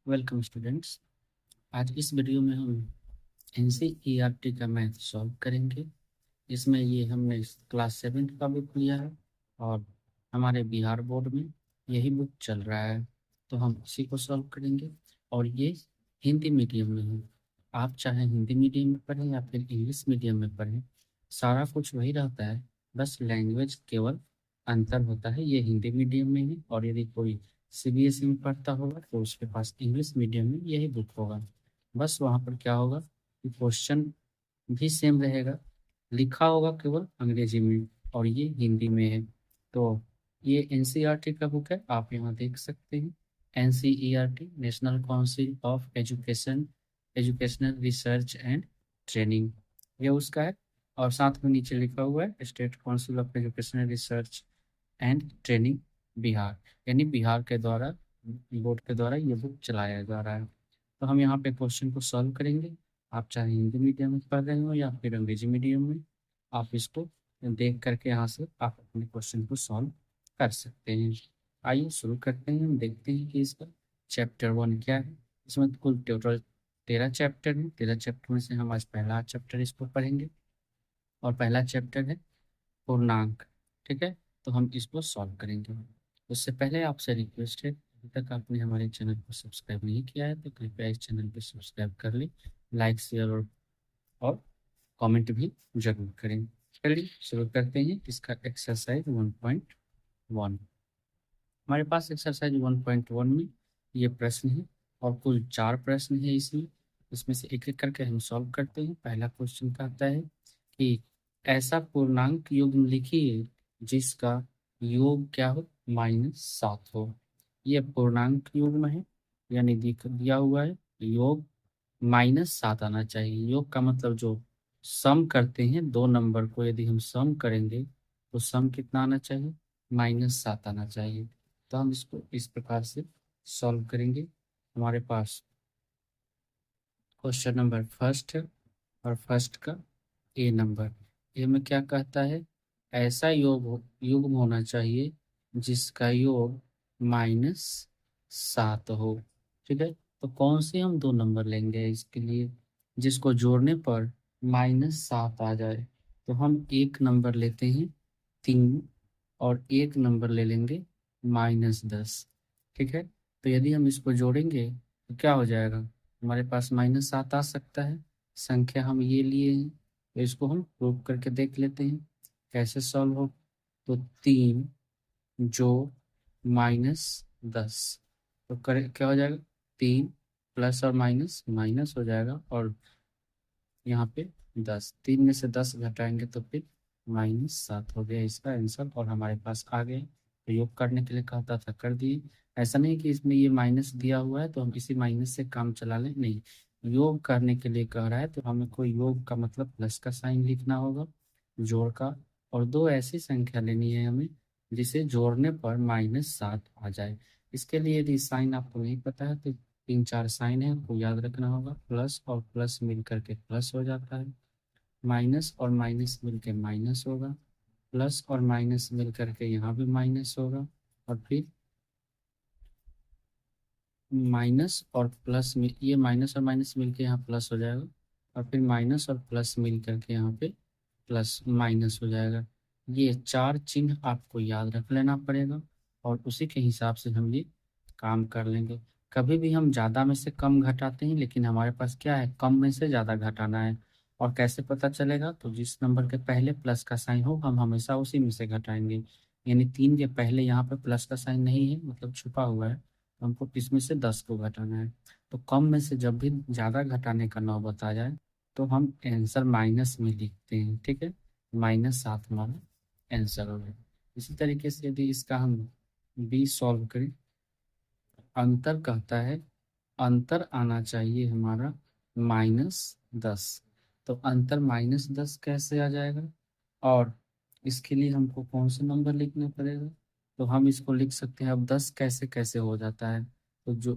Welcome students. आज इस video में हम एनसीईआरटी का मैथ सॉल्व करेंगे। इसमें ये हमने क्लास 7 का बुक लिया है और हमारे बिहार बोर्ड में यही बुक चल रहा है, तो हम इसी को सॉल्व करेंगे। और ये हिंदी मीडियम में है। आप चाहे हिंदी मीडियम में पढ़ें या फिर इंग्लिश मीडियम में पढ़ें, सारा कुछ वही रहता है, बस लैंग्वेज केवल अंतर होता है। ये हिंदी मीडियम में है और यदि कोई सीबीएसई में पढ़ता होगा तो उसके पास इंग्लिश मीडियम में यही बुक होगा। बस वहाँ पर क्या होगा कि क्वेश्चन भी सेम रहेगा, लिखा होगा केवल अंग्रेजी में और ये हिंदी में है। तो ये एनसीईआरटी का बुक है, आप यहाँ देख सकते हैं। NCERT national council of education, educational research and training, ये उसका है। और साथ में नीचे लिखा हुआ है state council of educational research and training Bihar, यानी बिहार के द्वारा, बोर्ड के द्वारा ये बुक चलाया जा रहा है। तो हम यहाँ पे क्वेश्चन को सॉल्व करेंगे। आप चाहे हिंदी मीडियम में पढ़ रहे हो या फिर अंग्रेजी मीडियम में, आप इसको देख करके यहाँ से आप अपने क्वेश्चन को सॉल्व कर सकते हैं। आइए शुरू करते हैं। हम देखते हैं कि इसका चैप्टर 1 क्या है। इसमें कुल टोटल 13 चैप्टर है। 13 चैप्टर में से हम आज पहला चैप्टर इसको पढ़ेंगे और पहला चैप्टर है पूर्णांक। ठीक है, तो हम इसको सॉल्व करेंगे। उससे पहले आपसे रिक्वेस्ट है, अभी तक आपने हमारे चैनल को सब्सक्राइब नहीं किया है तो कृपया इस चैनल को सब्सक्राइब कर लें, लाइक शेयर और कमेंट भी जरूर करें। चलिए शुरू करते हैं। इसका एक्सरसाइज 1.1, हमारे पास एक्सरसाइज 1.1 में ये प्रश्न है और कुल 4 प्रश्न है इसमें। इसमें से एक एक करके हम सॉल्व करते हैं। पहला क्वेश्चन कहता है कि ऐसा पूर्णांक युग्म लिखिए जिसका योग क्या हो, -7 हो। ये पूर्णांक युग्म है, यानी दिया हुआ है योग -7 आना चाहिए। योग का मतलब जो सम करते हैं दो नंबर को, यदि हम सम करेंगे तो सम कितना आना चाहिए, -7 आना चाहिए। तो हम इसको इस प्रकार से सॉल्व करेंगे। हमारे पास क्वेश्चन नंबर फर्स्ट है और फर्स्ट का ए नंबर। ए में क्या कहता है, ऐसा युग्म होना चाहिए जिसका योग -7 हो। ठीक है, तो कौन से हम दो नंबर लेंगे इसके लिए जिसको जोड़ने पर -7 आ जाए। तो हम एक नंबर लेते हैं 3 और एक नंबर ले लेंगे -10। ठीक है, तो यदि हम इसको जोड़ेंगे तो क्या हो जाएगा, हमारे पास -7 आ सकता है। संख्या हम ये लिए हैं तो इसको हम प्रूव करके देख लेते हैं कैसे सॉल्व हो। तो 3 जो -10, तो करे क्या हो जाएगा, 3 प्लस और माइनस माइनस हो जाएगा और यहाँ पे 10, 3 में से 10 घटाएंगे तो फिर -7 हो गया इसका आंसर और हमारे पास आ गए। तो योग करने के लिए कहता था कर दिए। ऐसा नहीं कि इसमें ये माइनस दिया हुआ है तो हम इसी माइनस से काम चला लें, नहीं। योग करने के लिए कह रहा है तो हमें कोई योग का मतलब प्लस का साइन लिखना होगा, जोड़ का। और दो ऐसी संख्या लेनी है हमें जिसे जोड़ने पर -7 आ जाए। इसके लिए यदि साइन आपको नहीं पता है तो 3 4 साइन है, आपको याद रखना होगा। प्लस और प्लस मिल करके प्लस हो जाता है, माइनस और माइनस मिल के माइनस होगा, प्लस और माइनस मिल करके यहाँ भी माइनस होगा और फिर माइनस और प्लस में ये माइनस और माइनस मिल के यहाँ प्लस हो जाएगा और फिर माइनस और प्लस मिल करके यहाँ पे प्लस माइनस हो जाएगा। ये 4 चिन्ह आपको याद रख लेना पड़ेगा और उसी के हिसाब से हम ये काम कर लेंगे। कभी भी हम ज़्यादा में से कम घटाते हैं, लेकिन हमारे पास क्या है, कम में से ज़्यादा घटाना है। और कैसे पता चलेगा, तो जिस नंबर के पहले प्लस का साइन हो हम हमेशा उसी में से घटाएंगे। यानी 3 के पहले यहाँ पे प्लस का साइन नहीं है, मतलब छुपा हुआ है, तो हमको इसमें से 10 को घटाना है। तो कम में से जब भी ज़्यादा घटाने का नौबत आ जाए तो हम आंसर माइनस में लिखते हैं। ठीक है, -7 हमारा आंसर हो गया। इसी तरीके से यदि इसका हम बी सॉल्व करें, अंतर कहता है अंतर आना चाहिए हमारा -10। तो अंतर -10 कैसे आ जाएगा, और इसके लिए हमको कौन सा नंबर लिखना पड़ेगा। तो हम इसको लिख सकते हैं। अब 10 कैसे कैसे हो जाता है, तो जो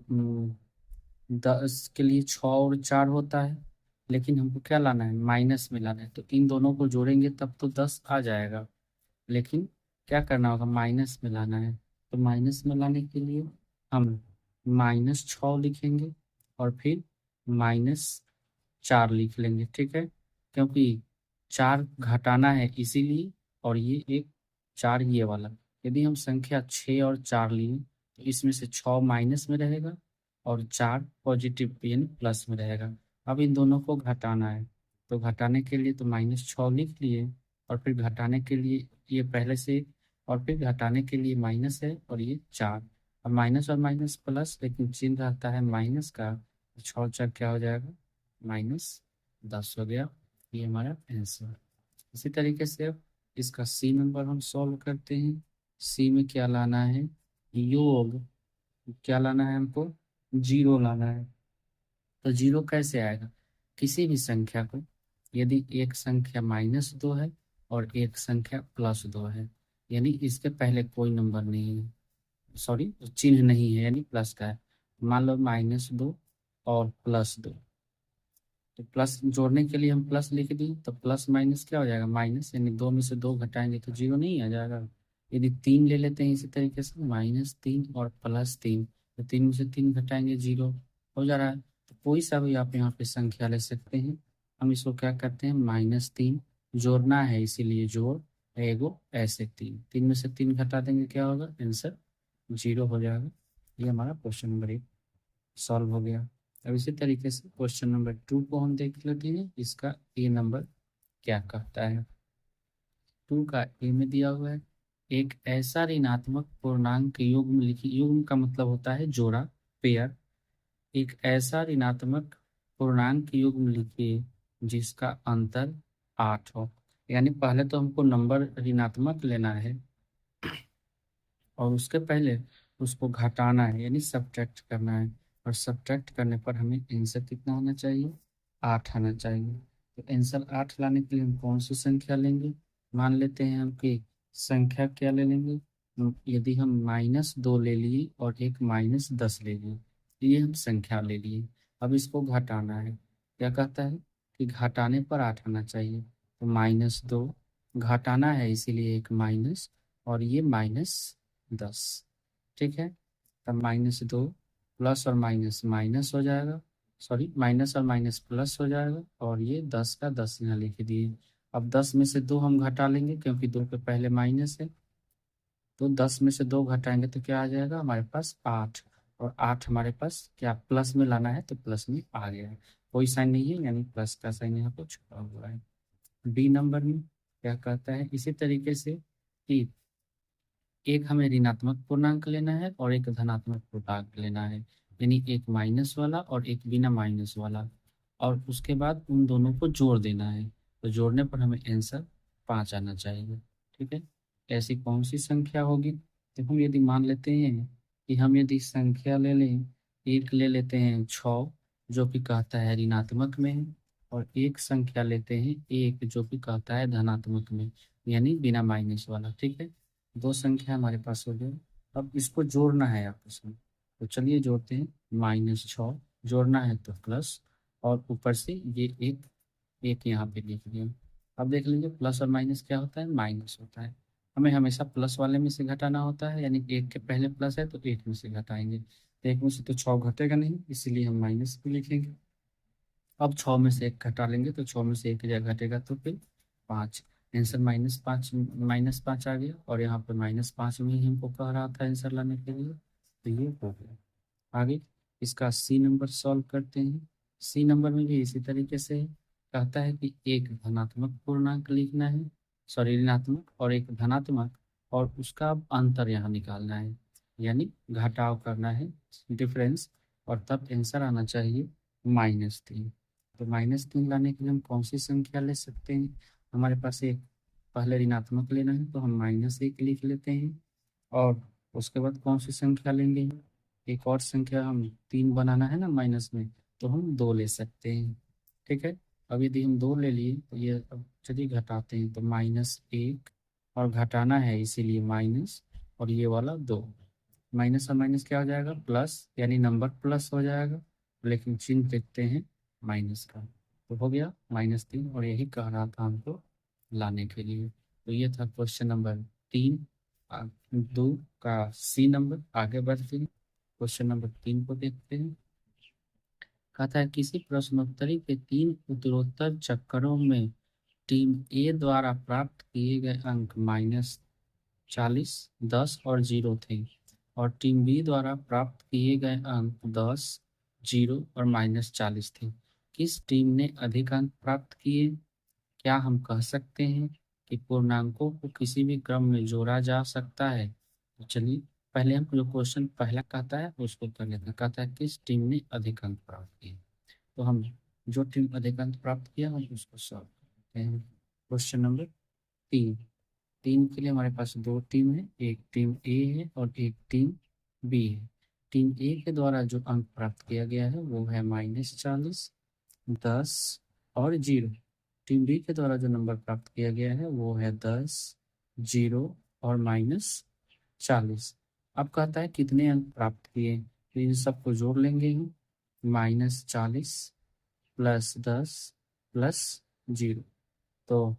10 के लिए 6 और 4 होता है, लेकिन हमको क्या लाना है, माइनस में लाना है। तो इन दोनों को जोड़ेंगे तब तो 10 आ जाएगा, लेकिन क्या करना होगा, माइनस में लाना है। तो माइनस में लाने के लिए हम -6 लिखेंगे और फिर -4 लिख लेंगे, ठीक है, क्योंकि 4 घटाना है इसीलिए, और ये एक 4 ये वाला। यदि हम संख्या 6 और 4 लिए तो इसमें से 6 माइनस में रहेगा और 4 पॉजिटिव यानी प्लस में रहेगा। अब इन दोनों को घटाना है, तो घटाने के लिए तो -6 लिख लिए, और फिर घटाने के लिए ये पहले से, और फिर घटाने के लिए माइनस है और ये 4। अब माइनस और माइनस प्लस, लेकिन चिन्ह रहता है माइनस का, तो 6 क्या हो जाएगा, -10 हो गया। ये हमारा आंसर। इसी तरीके से अब इसका सी नंबर हम सॉल्व करते हैं। सी में क्या लाना है, योग, क्या लाना है हमको, 0 लाना है। तो 0 कैसे आएगा, किसी भी संख्या को, यदि एक संख्या -2 है और एक संख्या +2 है, यानी इसके पहले कोई नंबर नहीं है, सॉरी चिन्ह नहीं है, यानी प्लस का है। मान लो -2 और +2, तो प्लस जोड़ने के लिए हम प्लस लिख दिए, तो प्लस माइनस क्या हो जाएगा, माइनस, यानी 2 में से 2 घटाएंगे तो 0 नहीं आ जाएगा। यदि 3 ले लेते हैं इसी तरीके से, -3 और +3, तो 3 में से 3 घटाएंगे 0 हो जा रहा है। तो कोई सा भी आप यहाँ पे संख्या ले सकते हैं। हम इसको क्या करते हैं, -3 जोड़ना है इसीलिए जोड़, एगो ऐसे 3 में से 3 घटा देंगे, क्या होगा, आंसर 0 हो जाएगा। ये हमारा क्वेश्चन नंबर 1 सॉल्व हो गया। अब इसी तरीके से क्वेश्चन नंबर 2 को हम देख लेते हैं, इसका ए नंबर क्या कहता है। 2 का ए में दिया हुआ है, एक ऐसा ऋणात्मक पूर्णांक युग्म लिखिए, युग्म का मतलब होता है जोड़ा, पेयर। एक ऐसा ऋणात्मक पूर्णांक युग्म लिखिए जिसका अंतर 8 हो। यानी पहले तो हमको नंबर ऋणात्मक लेना है और उसके पहले उसको घटाना है, यानी सब्ट्रैक्ट करना है, और सब्ट्रैक्ट करने पर हमें आंसर कितना आना चाहिए, 8 आना चाहिए। तो आंसर 8 लाने के लिए हम कौन सी संख्या लेंगे, मान लेते हैं हम कि संख्या क्या ले लेंगे, यदि हम -2 ले लिए और एक -10 ले लिए, ये हम संख्या ले लिए। अब इसको घटाना है, क्या कहता है कि घटाने पर 8 आना चाहिए, तो -2 घटाना है इसीलिए एक माइनस, और ये -10, ठीक है। तब -2 प्लस और माइनस माइनस हो जाएगा, सॉरी माइनस और माइनस प्लस हो जाएगा, और ये 10 का 10 यहाँ लिख दिए। अब 10 में से 2 हम घटा लेंगे क्योंकि 2 के पहले माइनस है, तो 10 में से 2 घटाएंगे तो क्या आ जाएगा हमारे पास 8, और 8 हमारे पास क्या प्लस में लाना है, तो प्लस में आ गया है, कोई साइन नहीं है, यानी प्लस का साइन यहाँ पर छुपा हुआ है। बी नंबर में क्या कहता है, इसी तरीके से कि एक हमें ऋणात्मक पूर्णांक लेना है और एक धनात्मक पूर्णांक लेना है, यानी एक माइनस वाला और एक बिना माइनस वाला, और उसके बाद उन दोनों को जोड़ देना है। तो जोड़ने पर हमें आंसर 5 आना चाहिए, ठीक है। ऐसी कौन सी संख्या होगी, तो हम यदि मान लेते हैं कि हम यदि संख्या ले लें, एक ले लेते हैं 6 जो कि कहता है ऋणात्मक में है, और एक संख्या लेते हैं 1 जो कि कहता है धनात्मक में, यानी बिना माइनस वाला, ठीक है। 2 संख्या हमारे पास हो गई। अब इसको जोड़ना है आपस में, तो चलिए जोड़ते हैं, -6 जोड़ना है तो प्लस, और ऊपर से ये एक एक यहाँ पे लिख दिया। अब देख लीजिए प्लस और माइनस क्या होता है, माइनस होता है। हमें हमेशा प्लस वाले में से घटाना होता है, यानी एक के पहले प्लस है तो एक में से घटाएंगे, तो एक में से तो 6 घटेगा नहीं, इसीलिए हम माइनस को लिखेंगे। अब 6 में से 1 घटा लेंगे तो 6 में से 1 जगह घटेगा तो फिर 5, आंसर -5 आ गया, और यहाँ पर -5 में ही हमको कह रहा था आंसर लाने के लिए, तो ये हो गया। आगे इसका सी नंबर सॉल्व करते हैं। सी नंबर में भी इसी तरीके से है, कहता है कि एक धनात्मक पूर्णांक लिखना है, सॉरी ऋणात्मक, और एक धनात्मक, और उसका अब अंतर यहाँ निकालना है, यानी घटाव करना है, डिफरेंस, और तब आंसर आना चाहिए -3। तो -3 लाने के लिए हम कौन सी संख्या ले सकते हैं, हमारे पास एक पहले ऋणात्मक लेना है तो हम -1 लिख लेते हैं, और उसके बाद कौन सी संख्या लेंगे, एक और संख्या, हम 3 बनाना है ना माइनस में, तो हम 2 ले सकते हैं, ठीक है। अब यदि हम 2 ले लिए तो ये, अब चलिए घटाते हैं, तो -1, और घटाना है इसीलिए माइनस, और ये वाला 2, माइनस और माइनस क्या हो जाएगा, प्लस, यानी नंबर प्लस हो जाएगा, लेकिन चिन्ह देखते हैं माइनस का, तो हो गया -3, और यही कह रहा था हमको लाने के लिए। तो ये था क्वेश्चन नंबर 3, 2 का सी नंबर। आगे बढ़ते हैं क्वेश्चन नंबर 3 को देखते हैं। कहता है किसी प्रश्नोत्तरी के 3 उत्तरोत्तर चक्करों में टीम ए द्वारा प्राप्त किए गए अंक -40, 10 और 0 थे, और टीम बी द्वारा प्राप्त किए गए अंक 10, 0 और -40 थे। किस टीम ने अधिक अंक प्राप्त किए? क्या हम कह सकते हैं कि पूर्णांकों को किसी भी क्रम में जोड़ा जा सकता है? तो चलिए पहले हम जो क्वेश्चन पहला कहता है उसको कर लेते हैं। कहता है किस टीम ने अधिक अंक प्राप्त किए, तो हम जो टीम अधिक अंक प्राप्त किया हम उसको सॉल्व करते हैं। Question number 3। 3 के लिए हमारे पास दो टीम है, एक टीम ए है और एक टीम बी है। टीम ए के द्वारा जो अंक प्राप्त किया गया है वो है -40, 10 और 0। टीम बी के द्वारा जो नंबर प्राप्त किया गया है वो है 10, 0 और -40। अब कहता है कितने अंक प्राप्त किए, तो इन सबको जोड़ लेंगे हम। -40 +10 +0, तो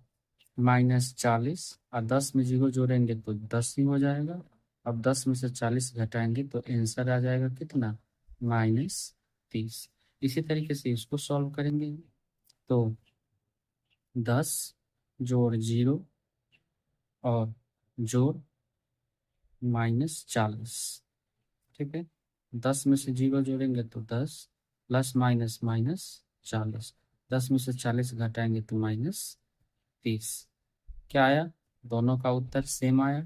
-40 और 10 में 0 जोड़ेंगे तो 10 ही हो जाएगा। अब 10 में से 40 घटाएंगे तो आंसर आ जाएगा कितना, -30। इसी तरीके से इसको सॉल्व करेंगे तो 10 जोड़ 0 और जोड़ -40, ठीक है। 10 में से 0 जोड़ेंगे तो 10, प्लस माइनस -40, 10 में से 40 घटाएंगे तो -30। क्या आया, दोनों का उत्तर सेम आया।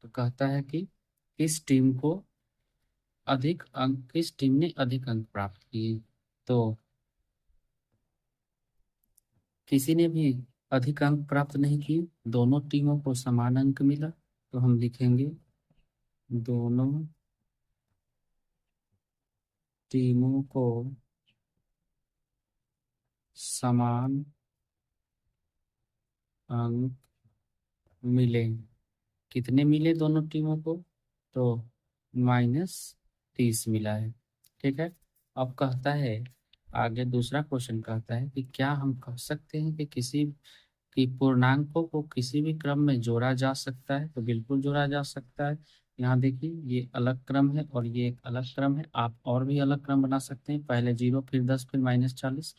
तो कहता है कि किस टीम ने अधिक अंक प्राप्त किए, तो किसी ने भी अधिक अंक प्राप्त नहीं किए, दोनों टीमों को समान अंक मिला। तो हम लिखेंगे दोनों टीमों को समान अंक मिले। कितने मिले दोनों टीमों को, तो -30 मिला है, ठीक है। अब कहता है आगे दूसरा क्वेश्चन कहता है कि क्या हम कह सकते हैं कि किसी की पूर्णांकों को किसी भी क्रम में जोड़ा जा सकता है, तो बिल्कुल जोड़ा जा सकता है। यहाँ देखिए ये अलग क्रम है और ये एक अलग क्रम है, आप और भी अलग क्रम बना सकते हैं, पहले 0 फिर 10 फिर -40,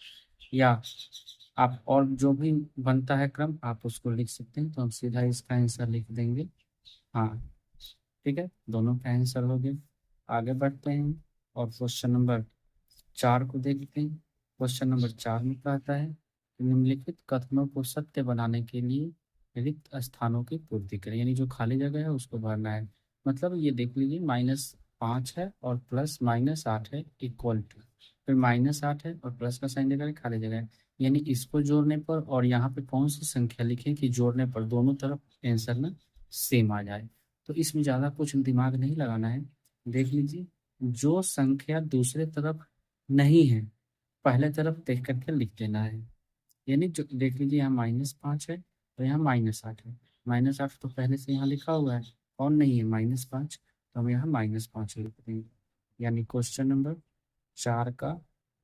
या आप और जो भी बनता है क्रम आप उसको लिख सकते हैं। तो हम सीधा इसका आंसर लिख देंगे, हाँ ठीक है, दोनों का आंसर हो गया। आगे बढ़ते हैं और क्वेश्चन नंबर 4 को देखते हैं। क्वेश्चन नंबर 4 में कहता है कि निम्नलिखित कथनों को सत्य बनाने के लिए रिक्त स्थानों की पूर्ति करें, यानी जो खाली जगह है उसको भरना है। मतलब ये देख लीजिए -5 है और प्लस -8 है इक्वल टू, फिर -8 है और प्लस का साइन देकर खाली जगह है, यानी इसको जोड़ने पर और यहाँ पे कौन सी संख्या लिखें कि जोड़ने पर दोनों तरफ आंसर ना सेम आ जाए। तो इसमें ज़्यादा कुछ दिमाग नहीं लगाना है। देख लीजिए जो संख्या दूसरे तरफ नहीं है पहले तरफ देख करके लिख देना है, यानी जो देख लीजिए यहाँ -5 है और यहाँ -8 है। -8 तो पहले से यहाँ लिखा हुआ है, कौन नहीं है, -5, तो हम यहाँ -5 लिख देंगे। यानी क्वेश्चन नंबर 4 का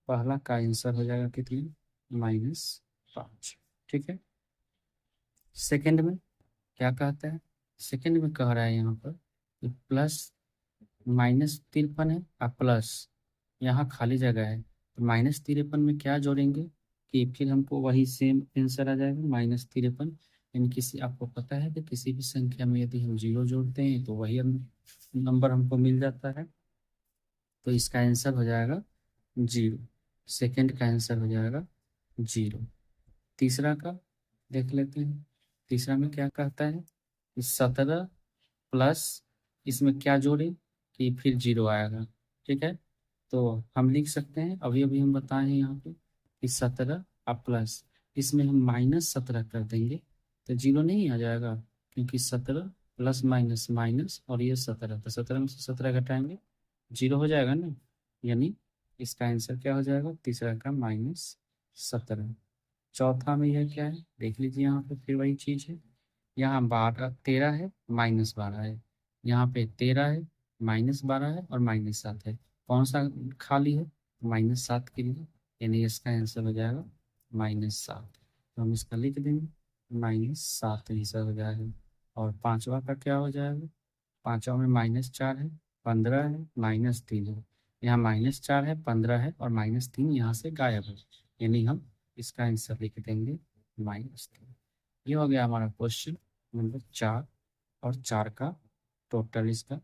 पहला का आंसर हो जाएगा कितनी, -5, ठीक है। सेकंड में क्या कहता है, सेकंड में कह रहा है यहाँ पर कि +53 है और प्लस यहाँ खाली जगह है, तो -53 में क्या जोड़ेंगे कि फिर हमको वही सेम आंसर आ जाएगा -53। यानी किसी आपको पता है कि किसी भी संख्या में यदि हम 0 जोड़ते हैं तो वही नंबर हमको मिल जाता है, तो इसका आंसर हो जाएगा 0। सेकंड का आंसर हो जाएगा 0। तीसरा का देख लेते हैं। तीसरा में क्या कहता है कि 17 प्लस इसमें क्या जोड़े कि फिर 0 आएगा, ठीक है। तो हम लिख सकते हैं, अभी अभी हम बताए हैं यहाँ पे कि 17 और प्लस इसमें हम -17 कर देंगे तो 0 नहीं आ जाएगा, क्योंकि 17 प्लस माइनस माइनस और ये 17, तो 17 में से 17 घटाएंगे 0 हो जाएगा ना, यानी इसका आंसर क्या हो जाएगा, तीसरा का -17। चौथा में यह क्या है देख लीजिए, यहाँ पे फिर वही चीज़ है, यहाँ 13 है -12 है, यहाँ पे 13 है -12 है और -7 है, कौन सा खाली है, -7 के लिए, यानी इसका आंसर हो जाएगा -7। तो हम इसका लिख देंगे -7 आंसर हो जाएगा। और पांचवा का क्या हो जाएगा, पांचवा में -4 है 15 है, -3 है, यहाँ -4 है, 15 है और -3 यहाँ से गायब है, यानी हम इसका आंसर लिख देंगे -3। ये हो गया हमारा क्वेश्चन नंबर 4। और 4 का टोटल इसका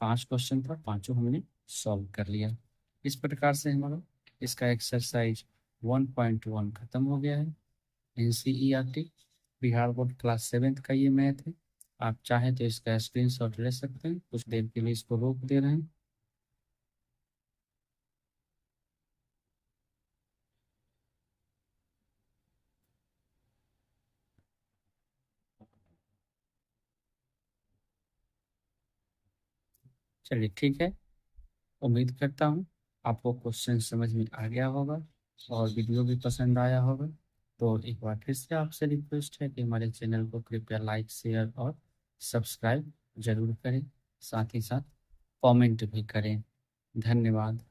5 क्वेश्चन था, पांचों हमने सॉल्व कर लिया। इस प्रकार से हमारा इसका एक्सरसाइज 1.1 खत्म हो गया है। एनसीईआरटी बिहार बोर्ड क्लास 7 का ये मैथ है। आप चाहें तो इसका स्क्रीनशॉट ले सकते हैं, कुछ देर के लिए इसको रोक दे रहे हैं। चलिए ठीक है, उम्मीद करता हूँ आपको क्वेश्चन समझ में आ गया होगा और वीडियो भी पसंद आया होगा। तो एक बार फिर से आपसे रिक्वेस्ट है कि हमारे चैनल को कृपया लाइक, शेयर और सब्सक्राइब जरूर करें, साथ ही साथ कमेंट भी करें। धन्यवाद।